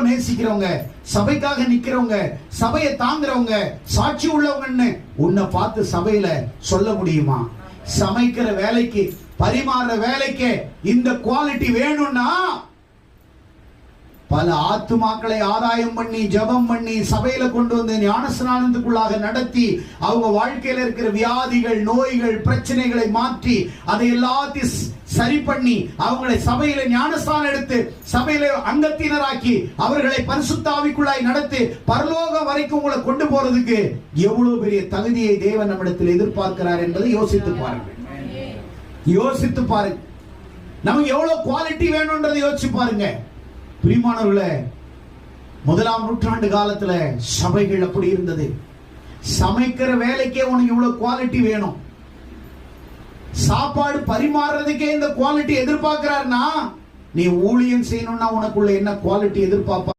நேசிக்கிறவங்க, சபைக்காக நிக்கிறவங்க, சபையை தாங்குறவங்க, சாட்சி உள்ளவங்கன்னு உன்னை பார்த்து சபையில சொல்ல முடியுமா? சமைக்கிற வேலைக்கு, பரிமாறுற வேலைக்கு இந்த குவாலிட்டி வேணும்னா பல ஆத்துமாக்களை ஆதாயம் பண்ணி, ஜபம் பண்ணி, சபையில கொண்டு வந்து ஞானஸ்நானத்துக்குள்ளாக நடத்தி, அவங்க வாழ்க்கையில இருக்கிற வியாதிகள், நோய்கள், பிரச்சனைகளை மாற்றி, அதை எல்லாத்தையும் சரி பண்ணி, அவங்களை சபையில ஞானஸ்நானம் எடுத்து, சபையில அங்கத்தினராக்கி, அவர்களை பரிசுத்த ஆவிக்குள்ளாய் நடத்தி, பரலோகம் வரைக்கும் உங்களை கொண்டு போறதுக்கு எவ்வளவு பெரிய தகுதியை தேவன் நம்மிடத்தில் எதிர்பார்க்கிறார் என்பதை யோசித்து பாருங்க. யோசித்து பாருங்க. நமக்கு எவ்வளவு குவாலிட்டி வேணும்ன்றதை யோசிச்சு பாருங்க. பிரியமானவர்களே, 1ஆம் நூற்றாண்டு காலத்துல சபைகள் அப்படி இருந்தது. சமைக்கிற வேலைக்கே உனக்கு இவ்வளவு குவாலிட்டி வேணும், சாப்பாடு பரிமாறுறதுக்கே இந்த குவாலிட்டி எதிர்பார்க்கிறார்னா, நீ ஊழியம் செய்யணும்னா உனக்குள்ள என்ன குவாலிட்டி எதிர்பார்ப்ப?